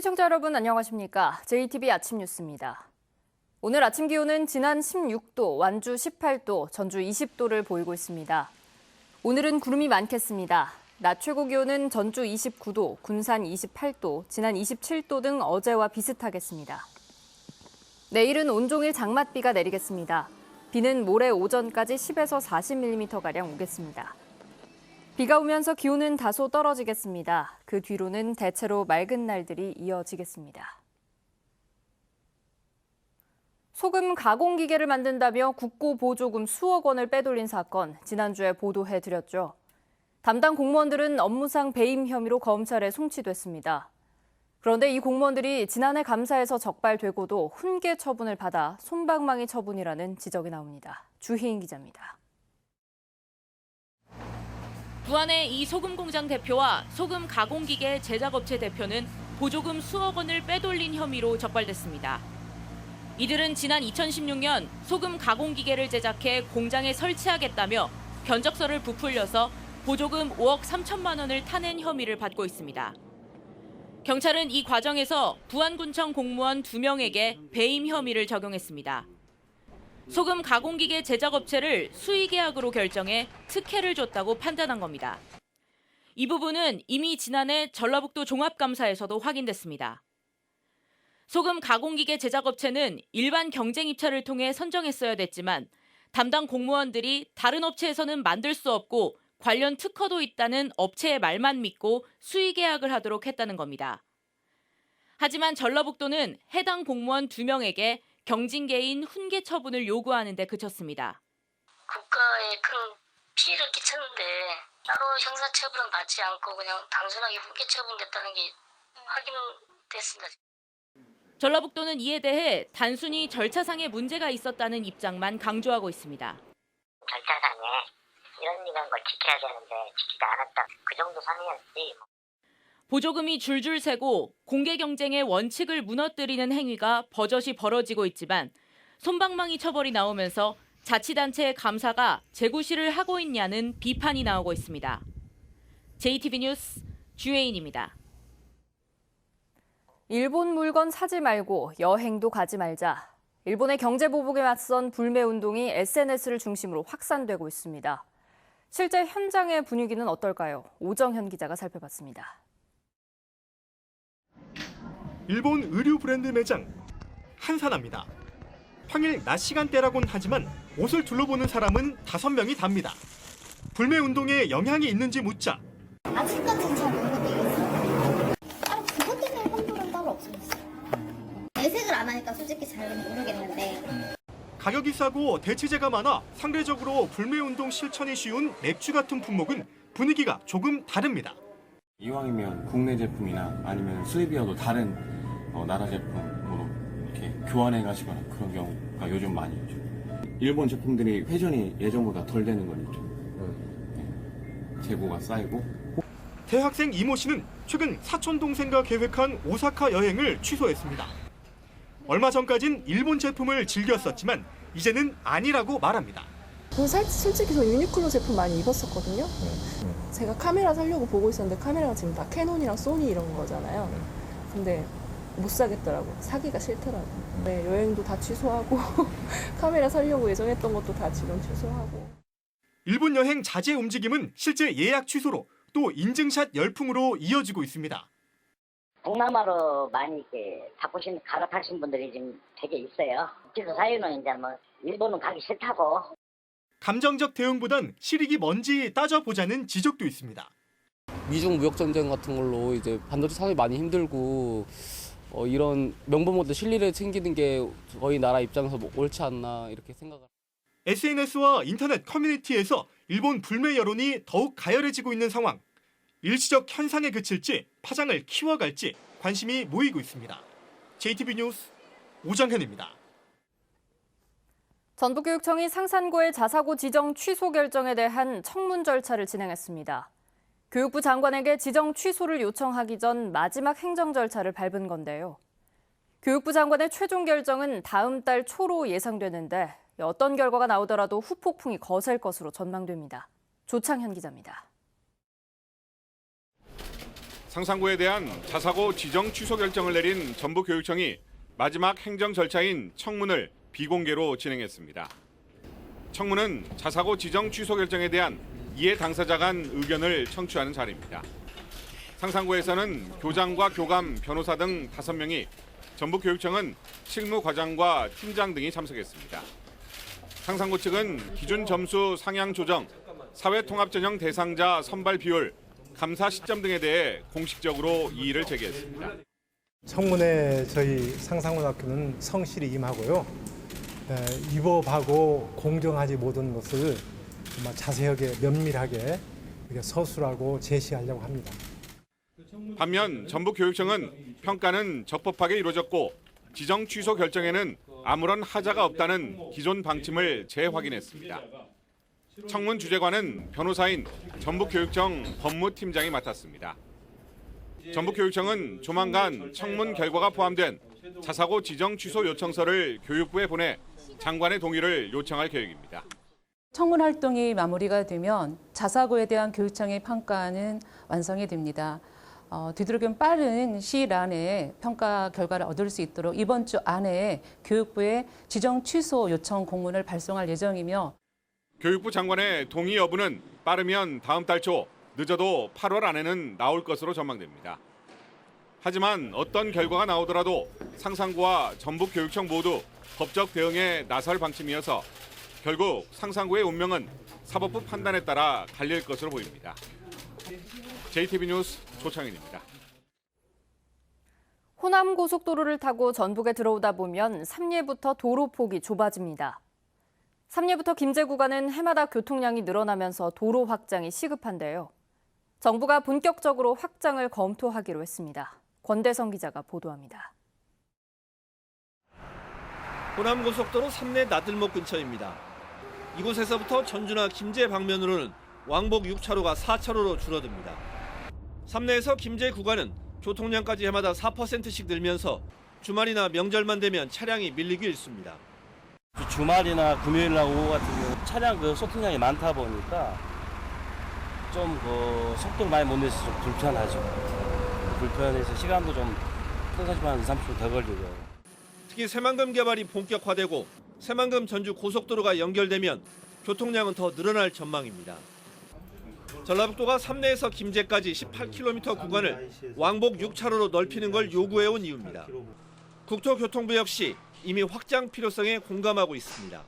시청자 여러분 안녕하십니까? JTB 아침 뉴스입니다. 오늘 아침 기온은 진안 16도, 완주 18도, 전주 20도를 보이고 있습니다. 오늘은 구름이 많겠습니다. 낮 최고 기온은 전주 29도, 군산 28도, 진안 27도 등 어제와 비슷하겠습니다. 내일은 온종일 장맛비가 내리겠습니다. 비는 모레 오전까지 10에서 40mm가량 오겠습니다. 비가 오면서 기온은 다소 떨어지겠습니다. 그 뒤로는 대체로 맑은 날들이 이어지겠습니다. 소금 가공기계를 만든다며 국고 보조금 수억 원을 빼돌린 사건, 지난주에 보도해드렸죠. 담당 공무원들은 업무상 배임 혐의로 검찰에 송치됐습니다. 그런데 이 공무원들이 지난해 감사에서 적발되고도 훈계 처분을 받아 솜방망이 처분이라는 지적이 나옵니다. 주희인 기자입니다. 부안의 이 소금 공장 대표와 소금 가공기계 제작업체 대표는 보조금 수억 원을 빼돌린 혐의로 적발됐습니다. 이들은 지난 2016년 소금 가공기계를 제작해 공장에 설치하겠다며 견적서를 부풀려서 보조금 5억 3천만 원을 타낸 혐의를 받고 있습니다. 경찰은 이 과정에서 부안군청 공무원 2명에게 배임 혐의를 적용했습니다. 소금 가공기계 제작업체를 수의계약으로 결정해 특혜를 줬다고 판단한 겁니다. 이 부분은 이미 지난해 전라북도 종합감사에서도 확인됐습니다. 소금 가공기계 제작업체는 일반 경쟁 입찰을 통해 선정했어야 됐지만 담당 공무원들이 다른 업체에서는 만들 수 없고 관련 특허도 있다는 업체의 말만 믿고 수의계약을 하도록 했다는 겁니다. 하지만 전라북도는 해당 공무원 2명에게 경징계인 훈계 처분을 요구하는 데 그쳤습니다. 국가에 큰 피해를 끼쳤는데 따로 형사처분은 받지 않고 그냥 단순하게 훈계 처분됐다는 게 확인됐습니다. 전라북도는 이에 대해 단순히 절차상의 문제가 있었다는 입장만 강조하고 있습니다. 절차상에 이런 걸 지켜야 되는데 지키지 않았다. 그 정도 선이었지. 보조금이 줄줄 새고 공개 경쟁의 원칙을 무너뜨리는 행위가 버젓이 벌어지고 있지만 솜방망이 처벌이 나오면서 자치단체의 감사가 재구시를 하고 있냐는 비판이 나오고 있습니다. JTB 뉴스 주혜인입니다. 일본 물건 사지 말고 여행도 가지 말자. 일본의 경제 보복에 맞선 불매 운동이 SNS를 중심으로 확산되고 있습니다. 실제 현장의 분위기는 어떨까요? 오정현 기자가 살펴봤습니다. 일본 의류 브랜드 매장 한산합니다. 평일 낮 시간대라곤 하지만 옷을 둘러보는 사람은 5명이 답니다. 불매 운동에 영향이 있는지 묻자 아직까지는 잘 모르겠어요. 따로 그것 때문에 혼돈은 따로 없었어요. 내색을 안 하니까 솔직히 잘 모르겠는데. 가격이 싸고 대체재가 많아 상대적으로 불매 운동 실천이 쉬운 맥주 같은 품목은 분위기가 조금 다릅니다. 이왕이면 국내 제품이나 아니면 수입이어도 다른 나라 제품으로 이렇게 교환해 가시거나 그런 경우가 요즘 많이 있죠. 일본 제품들이 회전이 예전보다 덜 되는 건 있죠. 네, 재고가 쌓이고. 대학생 이모 씨는 최근 사촌 동생과 계획한 오사카 여행을 취소했습니다. 얼마 전까진 일본 제품을 즐겼었지만 이제는 아니라고 말합니다. 솔직히 저 유니클로 제품 많이 입었었거든요. 제가 카메라 사려고 보고 있었는데 카메라가 지금 다 캐논이랑 소니 이런 거잖아요. 근데 못 사겠더라고. 사기가 싫더라고. 네, 여행도 다 취소하고 카메라 사려고 예정했던 것도 다 지금 취소하고. 일본 여행 자제 움직임은 실제 예약 취소로 또 인증샷 열풍으로 이어지고 있습니다. 동남아로 많이 이렇게 바꾸신 갈아타신 분들이 지금 되게 있어요. 그래서 사유는 이제 일본은 가기 싫다고. 감정적 대응보단 실익이 뭔지 따져보자는 지적도 있습니다. 미중 무역 전쟁 같은 걸로 이제 반도체 산업이 많이 힘들고 이런 명분 모델 실리를 챙기는 게 저희 나라 입장에서 옳지 않나 이렇게 생각을. SNS와 인터넷 커뮤니티에서 일본 불매 여론이 더욱 가열해지고 있는 상황. 일시적 현상에 그칠지 파장을 키워갈지 관심이 모이고 있습니다. JTB 뉴스 오정현입니다. 전북교육청이 상산고의 자사고 지정 취소 결정에 대한 청문 절차를 진행했습니다. 교육부 장관에게 지정 취소를 요청하기 전 마지막 행정 절차를 밟은 건데요. 교육부 장관의 최종 결정은 다음 달 초로 예상되는데 어떤 결과가 나오더라도 후폭풍이 거셀 것으로 전망됩니다. 조창현 기자입니다. 상상고에 대한 자사고 지정 취소 결정을 내린 전북교육청이 마지막 행정 절차인 청문을 비공개로 진행했습니다. 청문은 자사고 지정 취소 결정에 대한 이해 당사자 간 의견을 청취하는 자리입니다. 상상고에서는 교장과 교감, 변호사 등 5명이, 전북교육청은 실무과장과 팀장 등이 참석했습니다. 상상고 측은 기준 점수 상향 조정, 사회통합전형 대상자 선발 비율, 감사 시점 등에 대해 공식적으로 이의를 제기했습니다. 청문회 저희 상상고등학교는 성실히 임하고요. 위법하고 공정하지 못한 것을 정말 자세하게 면밀하게 서술하고 제시하려고 합니다. 반면 전북교육청은 평가는 적법하게 이루어졌고 지정 취소 결정에는 아무런 하자가 없다는 기존 방침을 재확인했습니다. 청문 주재관은 변호사인 전북교육청 법무팀장이 맡았습니다. 전북교육청은 조만간 청문 결과가 포함된 자사고 지정 취소 요청서를 교육부에 보내 장관의 동의를 요청할 계획입니다. 청문 활동이 마무리가 되면 자사고에 대한 교육청의 평가는 완성이 됩니다. 뒤늦은 빠른 시일 안에 평가 결과를 얻을 수 있도록 이번 주 안에 교육부에 지정 취소 요청 공문을 발송할 예정이며, 교육부 장관의 동의 여부는 빠르면 다음 달 초, 늦어도 8월 안에는 나올 것으로 전망됩니다. 하지만 어떤 결과가 나오더라도 상상고와 전북교육청 모두 법적 대응에 나설 방침이어서 결국 상상고의 운명은 사법부 판단에 따라 갈릴 것으로 보입니다. JTB 뉴스 조창현입니다. 호남 고속도로를 타고 전북에 들어오다 보면 삼리부터 도로폭이 좁아집니다. 삼리부터 김제 구간은 해마다 교통량이 늘어나면서 도로 확장이 시급한데요. 정부가 본격적으로 확장을 검토하기로 했습니다. 권대성 기자가 보도합니다. 호남고속도로 삼내 나들목 근처입니다. 이곳에서부터 전주나 김제 방면으로는 왕복 6차로가 4차로로 줄어듭니다. 삼내에서 김제 구간은 교통량까지 해마다 4%씩 늘면서 주말이나 명절만 되면 차량이 밀리기 일쑤입니다. 주말이나 금요일날 오후 같은 경우 차량 소통량이 많다 보니까 좀 속도를 많이 못 내서 좀 불편하죠. 불편해서 시간도 좀 평소보다 한 20, 30분 더 걸리고요. 특히 새만금 개발이 본격화되고 새만금 전주 고속도로가 연결되면 교통량은 더 늘어날 전망입니다. 전라북도가 삼내에서 김제까지 18km 구간을 왕복 6차로로 넓히는 걸 요구해온 이유입니다. 국토교통부 역시 이미 확장 필요성에 공감하고 있습니다.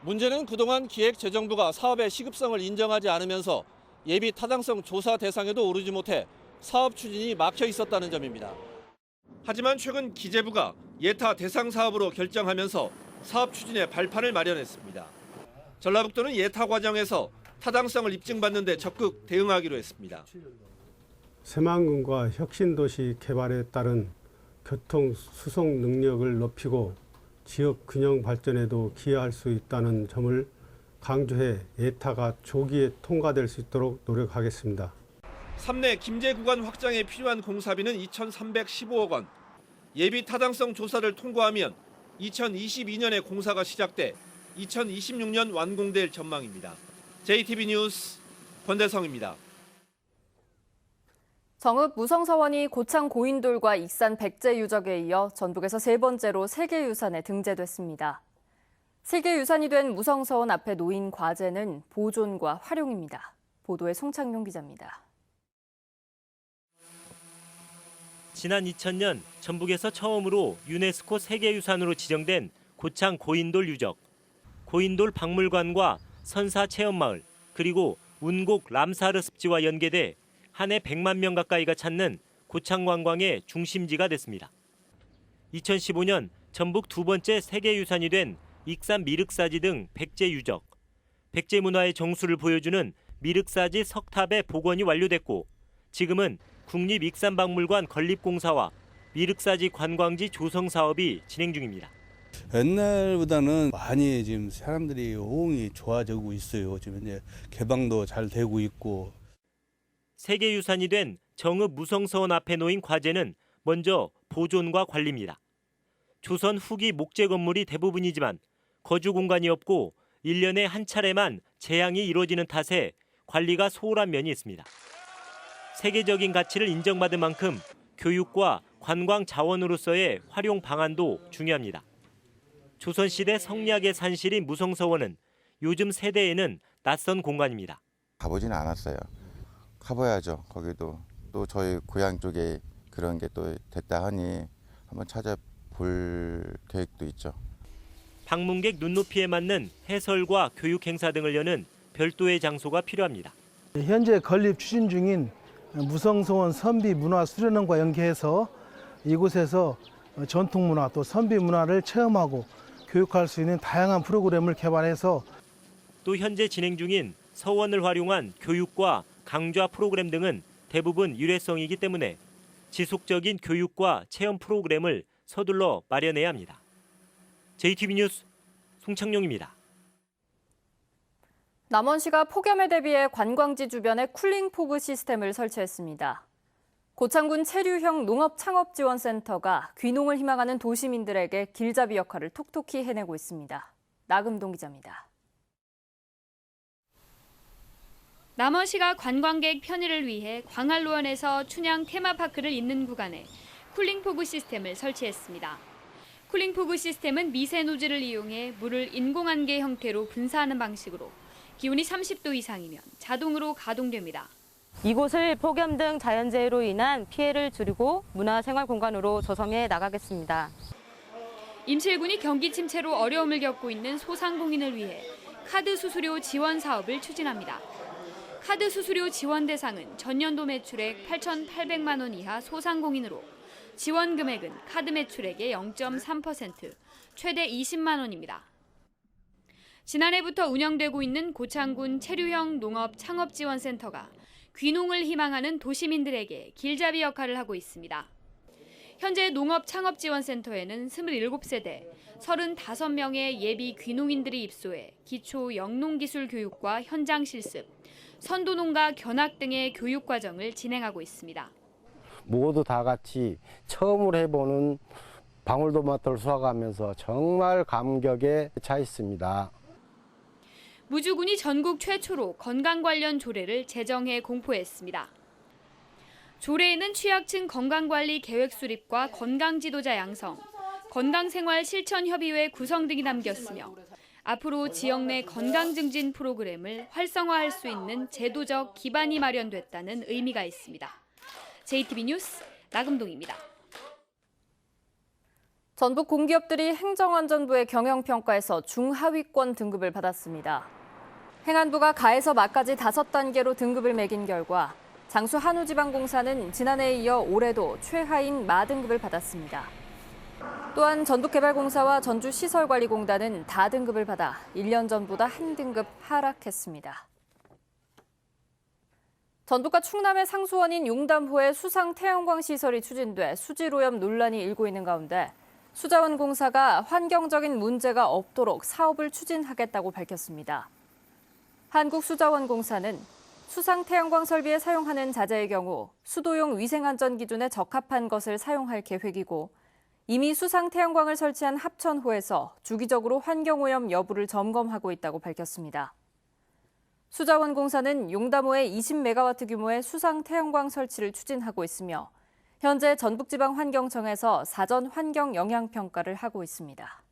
문제는 그동안 기획재정부가 사업의 시급성을 인정하지 않으면서 예비 타당성 조사 대상에도 오르지 못해 사업 추진이 막혀 있었다는 점입니다. 하지만 최근 기재부가 예타 대상 사업으로 결정하면서 사업 추진에 발판을 마련했습니다. 전라북도는 예타 과정에서 타당성을 입증받는 데 적극 대응하기로 했습니다. 새만금과 혁신도시 개발에 따른 교통 수송 능력을 높이고 지역 균형 발전에도 기여할 수 있다는 점을 강조해 예타가 조기에 통과될 수 있도록 노력하겠습니다. 삼내 김제 구간 확장에 필요한 공사비는 2,315억 원. 예비 타당성 조사를 통과하면 2022년에 공사가 시작돼 2026년 완공될 전망입니다. JTB 뉴스 권대성입니다. 정읍 무성서원이 고창 고인돌과 익산 백제 유적에 이어 전북에서 3번째로 세계유산에 등재됐습니다. 세계유산이 된 무성서원 앞에 놓인 과제는 보존과 활용입니다. 보도에 송창용 기자입니다. 지난 2000년 전북에서 처음으로 유네스코 세계유산으로 지정된 고창 고인돌 유적, 고인돌 박물관과 선사 체험마을, 그리고 운곡 람사르 습지와 연계돼 한 해 100만 명 가까이가 찾는 고창 관광의 중심지가 됐습니다. 2015년 전북 2번째 세계유산이 된 익산 미륵사지 등 백제 유적, 백제 문화의 정수를 보여주는 미륵사지 석탑의 복원이 완료됐고, 지금은 국립익산박물관 건립공사와 미륵사지 관광지 조성 사업이 진행 중입니다. 옛날보다는 많이 지금 사람들이 호응이 좋아지고 있어요. 지금 이제 개방도 잘 되고 있고. 세계유산이 된 정읍 무성서원 앞에 놓인 과제는 먼저 보존과 관리입니다. 조선 후기 목재 건물이 대부분이지만 거주 공간이 없고 1년에 한 차례만 재향이 이루어지는 탓에 관리가 소홀한 면이 있습니다. 세계적인 가치를 인정받은 만큼 교육과 관광 자원으로서의 활용 방안도 중요합니다. 조선시대 성리학의 산실인 무성서원은 요즘 세대에는 낯선 공간입니다. 가보지는 않았어요. 가봐야죠. 거기도 또 저희 고향 쪽에 그런 게 또 됐다 하니 한번 찾아볼 계획도 있죠. 방문객 눈높이에 맞는 해설과 교육 행사 등을 여는 별도의 장소가 필요합니다. 현재 건립 추진 중인 무성서원 선비문화수련원과 연계해서 이곳에서 전통문화 또 선비문화를 체험하고 교육할 수 있는 다양한 프로그램을 개발해서 또 현재 진행 중인 서원을 활용한 교육과 강좌 프로그램 등은 대부분 일회성이기 때문에 지속적인 교육과 체험 프로그램을 서둘러 마련해야 합니다. JTB 뉴스 송창용입니다. 남원시가 폭염에 대비해 관광지 주변에 쿨링 포그 시스템을 설치했습니다. 고창군 체류형 농업창업지원센터가 귀농을 희망하는 도시민들에게 길잡이 역할을 톡톡히 해내고 있습니다. 나금동 기자입니다. 남원시가 관광객 편의를 위해 광안로원에서 춘향 테마파크를 잇는 구간에 쿨링포그 시스템을 설치했습니다. 쿨링포그 시스템은 미세노즐을 이용해 물을 인공안개 형태로 분사하는 방식으로 기온이 30도 이상이면 자동으로 가동됩니다. 이곳을 폭염 등 자연재해로 인한 피해를 줄이고 문화생활공간으로 조성해 나가겠습니다. 임실군이 경기 침체로 어려움을 겪고 있는 소상공인을 위해 카드 수수료 지원 사업을 추진합니다. 카드 수수료 지원 대상은 전년도 매출액 8,800만 원 이하 소상공인으로 지원 금액은 카드 매출액의 0.3%, 최대 20만 원입니다. 지난해부터 운영되고 있는 고창군 체류형 농업 창업지원센터가 귀농을 희망하는 도시민들에게 길잡이 역할을 하고 있습니다. 현재 농업창업지원센터에는 27세대, 35명의 예비 귀농인들이 입소해 기초 영농기술 교육과 현장 실습, 선도농가 견학 등의 교육 과정을 진행하고 있습니다. 모두 다 같이 처음으로 해보는 방울토마토를 수확하면서 정말 감격에 차 있습니다. 무주군이 전국 최초로 건강 관련 조례를 제정해 공포했습니다. 조례에는 취약층 건강관리 계획 수립과 건강지도자 양성, 건강생활 실천협의회 구성 등이 담겼으며 앞으로 지역 내 건강증진 프로그램을 활성화할 수 있는 제도적 기반이 마련됐다는 의미가 있습니다. JTB 뉴스 나금동입니다. 전북 공기업들이 행정안전부의 경영평가에서 중하위권 등급을 받았습니다. 행안부가 가에서 마까지 5단계로 등급을 매긴 결과 장수 한우지방공사는 지난해에 이어 올해도 최하인 마등급을 받았습니다. 또한 전북개발공사와 전주시설관리공단은 다등급을 받아 1년 전보다 한 등급 하락했습니다. 전북과 충남의 상수원인 용담호에 수상 태양광 시설이 추진돼 수질오염 논란이 일고 있는 가운데 수자원공사가 환경적인 문제가 없도록 사업을 추진하겠다고 밝혔습니다. 한국수자원공사는 수상 태양광 설비에 사용하는 자재의 경우 수도용 위생안전 기준에 적합한 것을 사용할 계획이고 이미 수상 태양광을 설치한 합천호에서 주기적으로 환경오염 여부를 점검하고 있다고 밝혔습니다. 수자원공사는 용담호에 20메가와트 규모의 수상 태양광 설치를 추진하고 있으며 현재 전북지방환경청에서 사전 환경 영향 평가를 하고 있습니다.